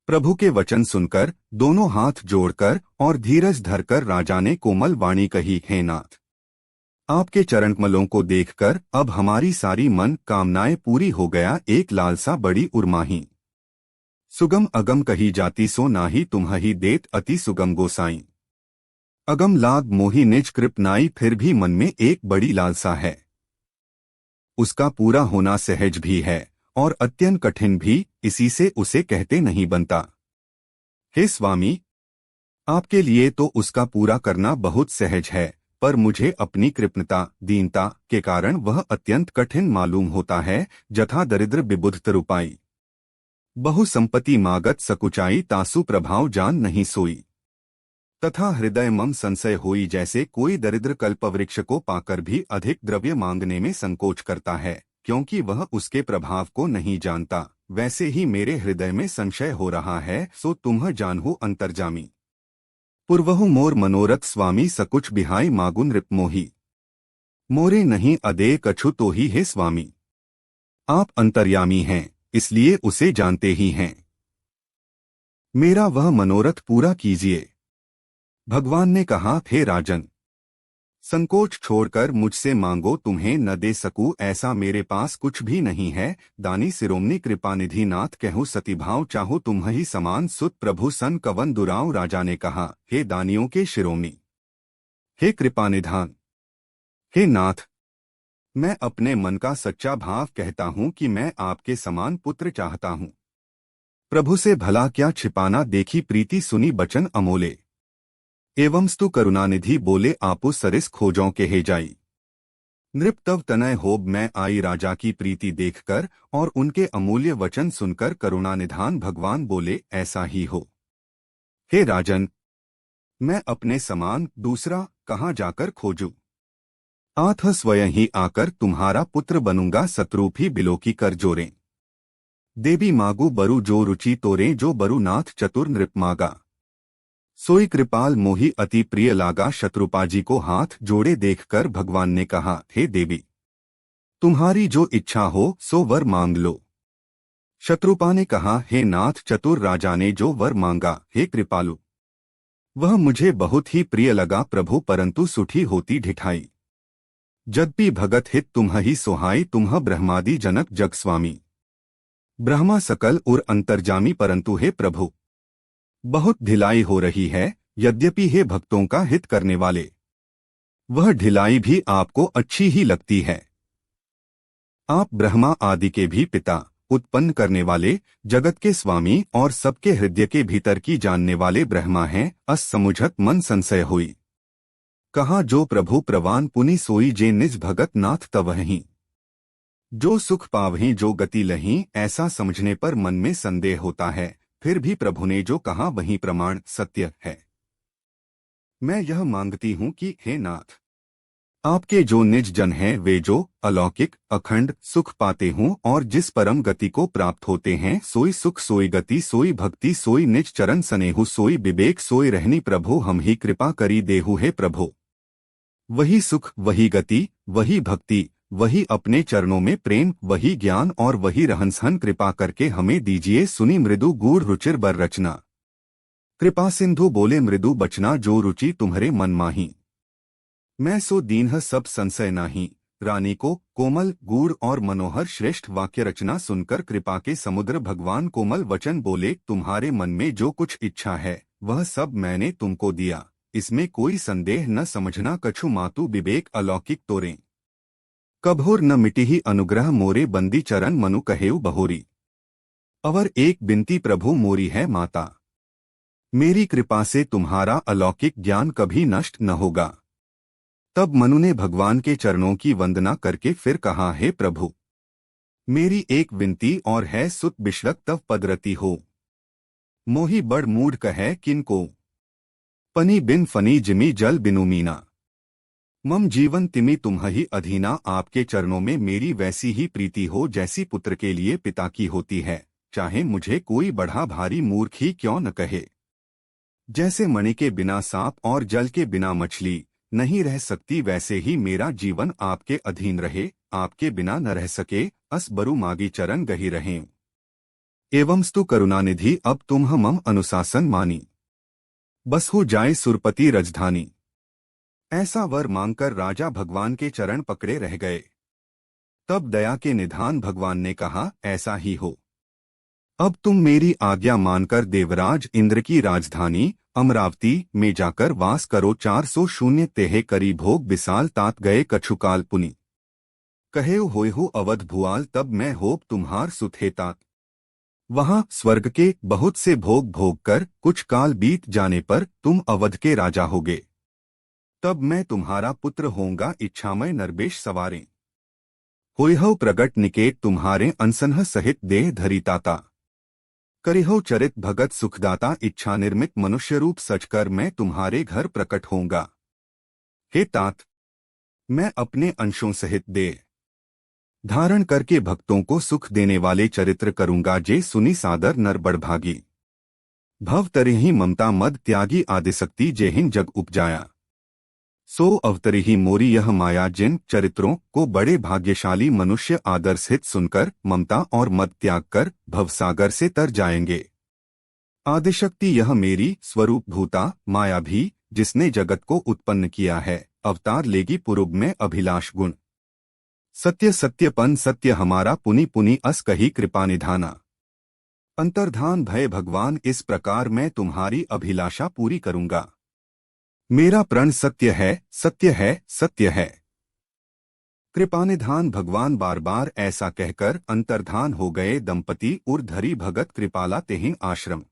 प्रभु के वचन सुनकर दोनों हाथ जोड़कर और धीरज धरकर राजा ने कोमल वाणी कही, हे नाथ, आपके चरणकमलों को देखकर अब हमारी सारी मन कामनाएं पूरी हो गया। एक लालसा बड़ी उर्माही, सुगम अगम कही जाती सो नाही तुम्हि देत अति सुगम गोसाई। अगम लाग मोहि निज कृप नाई, फिर भी मन में एक बड़ी लालसा है, उसका पूरा होना सहज भी है और अत्यंत कठिन भी, इसी से उसे कहते नहीं बनता। हे स्वामी, आपके लिए तो उसका पूरा करना बहुत सहज है, पर मुझे अपनी कृपणता दीनता के कारण वह अत्यंत कठिन मालूम होता है। जथा दरिद्र विबुध तरुपाई, बहु संपत्ति मागत सकुचाई, तासु प्रभाव जान नहीं सोई। तथा हृदय मम संशय होई, जैसे कोई दरिद्र कल्पवृक्ष को पाकर भी अधिक द्रव्य मांगने में संकोच करता है, क्योंकि वह उसके प्रभाव को नहीं जानता, वैसे ही मेरे हृदय में संशय हो रहा है। सो तुम्ह जानहु अंतर्जामी, पूर्वहु मोर मनोरथ स्वामी, सकुच बिहाई मागुन रिप मोही। मोरे नहीं अदे कछु तो ही है स्वामी, आप अंतर्यामी हैं, इसलिए उसे जानते ही हैं। मेरा वह मनोरथ पूरा कीजिए। भगवान ने कहा, हे राजन, संकोच छोड़कर मुझसे मांगो, तुम्हें न दे सकूं ऐसा मेरे पास कुछ भी नहीं है। दानी शिरोमणि कृपानिधि नाथ, कहूँ सतीभाव चाहो तुम्हि समान, सुत प्रभु सन कवन दुराव। राजा ने कहा, हे दानियों के शिरोमणि, हे कृपानिधान, हे नाथ, मैं अपने मन का सच्चा भाव कहता हूँ कि मैं आपके समान पुत्र चाहता हूँ। प्रभु से भला क्या छिपाना, देखी प्रीति सुनी बचन अमोले। एवं स्तु करुणानिधि बोले, आपु सरिस खोजों के हे जाई। नृप तव तनय होब मैं आई, राजा की प्रीति देखकर और उनके अमूल्य वचन सुनकर करुणानिधान भगवान बोले, ऐसा ही हो। हे राजन, मैं अपने समान दूसरा कहाँ जाकर खोजूं? आथ स्वयं ही आकर तुम्हारा पुत्र बनूंगा, सतरूप ही बिलोकी कर जोरें। देवी मागू बरु जो रुचि तोरे, जो बरु नाथ चतुर नृप मागा। सोई कृपाल मोहि अति प्रिय लागा। शत्रुपाजी को हाथ जोड़े देखकर भगवान ने कहा, हे देवी, तुम्हारी जो इच्छा हो सो वर मांग लो। शत्रुपा ने कहा, हे नाथ, चतुर राजा ने जो वर मांगा, हे कृपालु, वह मुझे बहुत ही प्रिय लगा प्रभु, परंतु सुठी होती ढिठाई। जद्पि भगत हित तुम्हि सोहाई, तुम्ह ब्रह्मादि जनक जग स्वामी। ब्रह्मा सकल उर अंतर्जामी, परंतु हे प्रभु, बहुत ढिलाई हो रही है। यद्यपि हे भक्तों का हित करने वाले, वह ढिलाई भी आपको अच्छी ही लगती है। आप ब्रह्मा आदि के भी पिता, उत्पन्न करने वाले, जगत के स्वामी और सबके हृदय के भीतर की जानने वाले ब्रह्मा हैं। अस समुझत मन संशय हुई, कहा जो प्रभु प्रवान पुनि सोई, जे निज भगत नाथ तवहीं। जो सुख पावहीं जो गति लहीं, ऐसा समझने पर मन में संदेह होता है, फिर भी प्रभु ने जो कहा वही प्रमाण सत्य है। मैं यह मांगती हूँ कि हे नाथ, आपके जो निज जन हैं वे जो अलौकिक अखंड सुख पाते हों और जिस परम गति को प्राप्त होते हैं, सोई सुख सोई गति सोई भक्ति, सोई निज चरण सनेहु, सोई विवेक सोई रहनी। प्रभु हम ही कृपा करी देहु। हे प्रभु, वही सुख वही गति वही भक्ति, वही अपने चरणों में प्रेम, वही ज्ञान और वही रहनसहन कृपा करके हमें दीजिए। सुनी मृदु गूढ़ रुचिर बर रचना, कृपा सिंधु बोले मृदु बचना, जो रुचि तुम्हारे मन माही। मैं सो दीनह सब संशय नाही, रानी को कोमल गूढ़ और मनोहर श्रेष्ठ वाक्य रचना सुनकर कृपा के समुद्र भगवान कोमल वचन बोले, तुम्हारे मन में जो कुछ इच्छा है वह सब मैंने तुमको दिया, इसमें कोई संदेह न समझना। कछु मातु विवेक अलौकिक तोरे, कभोर न मिटिही अनुग्रह मोरे, बंदी चरण मनु कहेउ बहोरी। अवर एक बिनती प्रभु मोरी है माता, मेरी कृपा से तुम्हारा अलौकिक ज्ञान कभी नष्ट न होगा। तब मनु ने भगवान के चरणों की वंदना करके फिर कहा, हे प्रभु, मेरी एक विनती और है, सुत बिश्रक तव पदरती हो। मोही बड़ मूढ़ कहे किनको, पनी बिन फनी जिमी जल बिनु मीना। मम जीवन तिमि तुम्हि अधीना, आपके चरणों में मेरी वैसी ही प्रीति हो जैसी पुत्र के लिए पिता की होती है, चाहे मुझे कोई बढ़ा भारी मूर्ख ही क्यों न कहे। जैसे मणि के बिना सांप और जल के बिना मछली नहीं रह सकती, वैसे ही मेरा जीवन आपके अधीन रहे, आपके बिना न रह सके। अस बरु मागी चरण गही रहें। एवंस्तु करुणानिधि अब तुम मम अनुशासन मानी। बस हो जाए सुरपति राजधानी। ऐसा वर मांगकर राजा भगवान के चरण पकड़े रह गए। तब दया के निधान भगवान ने कहा, ऐसा ही हो। अब तुम मेरी आज्ञा मानकर देवराज इंद्र की राजधानी अमरावती में जाकर वास करो। 400 तेहे करी भोग विशाल तात गए कछुकाल पुनि। कहे होय हो अवध भुआल तब मैं होप तुम्हार सुथेतात। वहां स्वर्ग के बहुत से भोग भोग कर कुछ काल बीत जाने पर तुम अवध के राजा होगे। तब मैं तुम्हारा पुत्र होऊंगा इच्छामय नरबेश सवारें। होयहो प्रगट निकेत तुम्हारे अनसनह सहित देह धरिताता। करिहो चरित भगत सुखदाता इच्छा निर्मित मनुष्य रूप सचकर मैं तुम्हारे घर प्रकट होऊंगा। हे तात, मैं अपने अंशों सहित देह धारण करके भक्तों को सुख देने वाले चरित्र करूंगा। जे सुनी सादर नर बड़भागी। भव तरिहि ममता मद त्यागी आदिशक्ति जेहिन जग उपजाया। सो अवतरिहि मोरी यह माया। जिन चरित्रों को बड़े भाग्यशाली मनुष्य आदर सहित सुनकर ममता और मद त्याग कर भवसागर से तर जाएंगे। आदिशक्ति यह मेरी स्वरूप भूता माया भी, जिसने जगत को उत्पन्न किया है, अवतार लेगी पूर्व में अभिलाष गुण। सत्य सत्यपन सत्य हमारा पुनि पुनि अस कही कृपा निधाना। अंतर्धान भय भगवान इस प्रकार मैं तुम्हारी अभिलाषा पूरी करूंगा। मेरा प्रण सत्य है सत्य है सत्य है। कृपानिधान भगवान बार बार ऐसा कहकर अंतर्धान हो गए। दंपति उर्धरी भगत कृपाला तेहिं आश्रम।